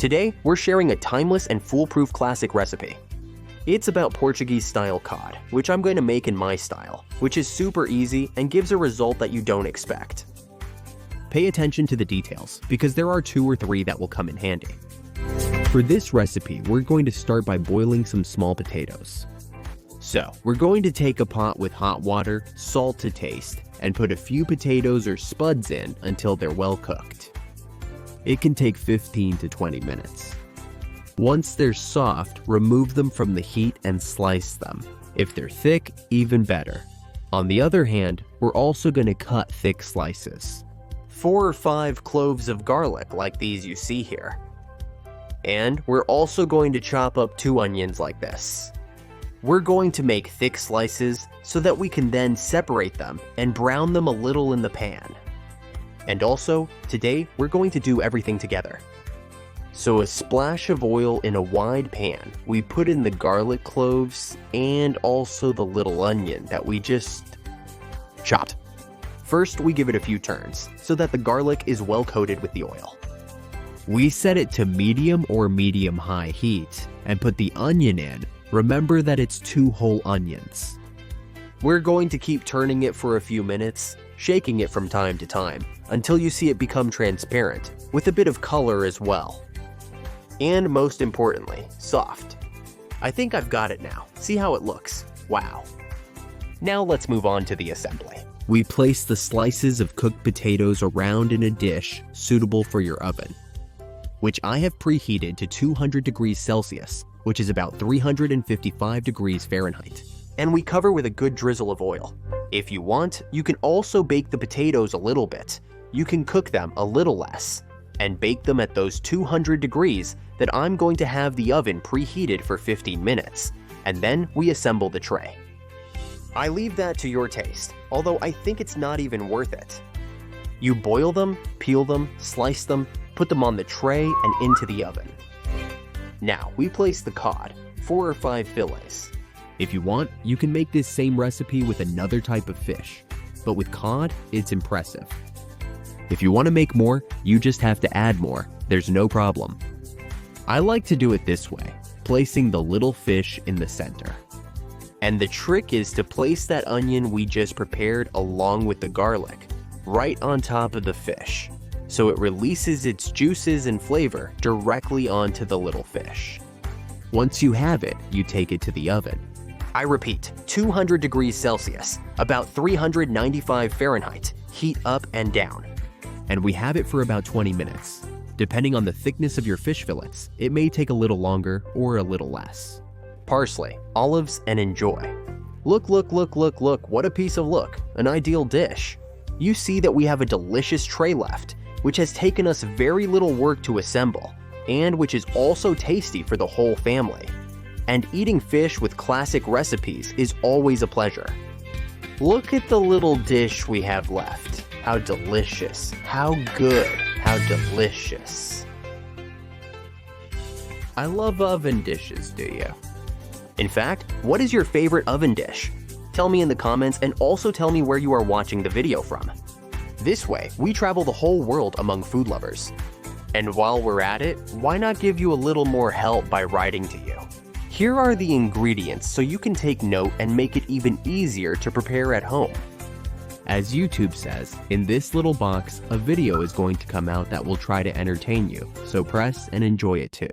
Today, we're sharing a timeless and foolproof classic recipe. It's about Portuguese-style cod, which I'm going to make in my style, which is super easy and gives a result that you don't expect. Pay attention to the details, because there are 2 or 3 that will come in handy. For this recipe, we're going to start by boiling some small potatoes. So, we're going to take a pot with hot water, salt to taste, and put a few potatoes or spuds in until they're well cooked. It can take 15 to 20 minutes. Once they're soft, remove them from the heat and slice them. If they're thick, even better. On the other hand, we're also going to cut thick slices. 4 or 5 cloves of garlic like these you see here. And we're also going to chop up 2 onions like this. We're going to make thick slices so that we can then separate them and brown them a little in the pan. And also, today we're going to do everything together. So a splash of oil in a wide pan, we put in the garlic cloves and also the little onion that we just chopped. First, we give it a few turns so that the garlic is well coated with the oil. We set it to medium or medium-high heat and put the onion in. Remember that it's 2 whole onions. We're going to keep turning it for a few minutes, shaking it from time to time, until you see it become transparent, with a bit of color as well. And most importantly, soft. I think I've got it now. See how it looks? Wow. Now let's move on to the assembly. We place the slices of cooked potatoes around in a dish suitable for your oven, which I have preheated to 200 degrees Celsius, which is about 355 degrees Fahrenheit. And we cover with a good drizzle of oil. If you want, you can also bake the potatoes a little bit. You can cook them a little less, and bake them at those 200 degrees that I'm going to have the oven preheated for 15 minutes, and then we assemble the tray. I leave that to your taste, although I think it's not even worth it. You boil them, peel them, slice them, put them on the tray and into the oven. Now, we place the cod, 4 or 5 fillets. If you want, you can make this same recipe with another type of fish, but with cod, it's impressive. If you want to make more, you just have to add more. There's no problem. I like to do it this way, placing the little fish in the center. And the trick is to place that onion we just prepared along with the garlic, right on top of the fish, so it releases its juices and flavor directly onto the little fish. Once you have it, you take it to the oven. I repeat, 200 degrees Celsius, about 395 Fahrenheit, heat up and down. And we have it for about 20 minutes. Depending on the thickness of your fish fillets, it may take a little longer or a little less. Parsley, olives, and enjoy. Look, what a piece of look, an ideal dish. You see that we have a delicious tray left, which has taken us very little work to assemble, and which is also tasty for the whole family. And eating fish with classic recipes is always a pleasure. Look at the little dish we have left. How delicious, how good, how delicious. I love oven dishes, do you? In fact, what is your favorite oven dish? Tell me in the comments and also tell me where you are watching the video from. This way, we travel the whole world among food lovers. And while we're at it, why not give you a little more help by writing to you? Here are the ingredients so you can take note and make it even easier to prepare at home. As YouTube says, in this little box, a video is going to come out that will try to entertain you, so press and enjoy it too.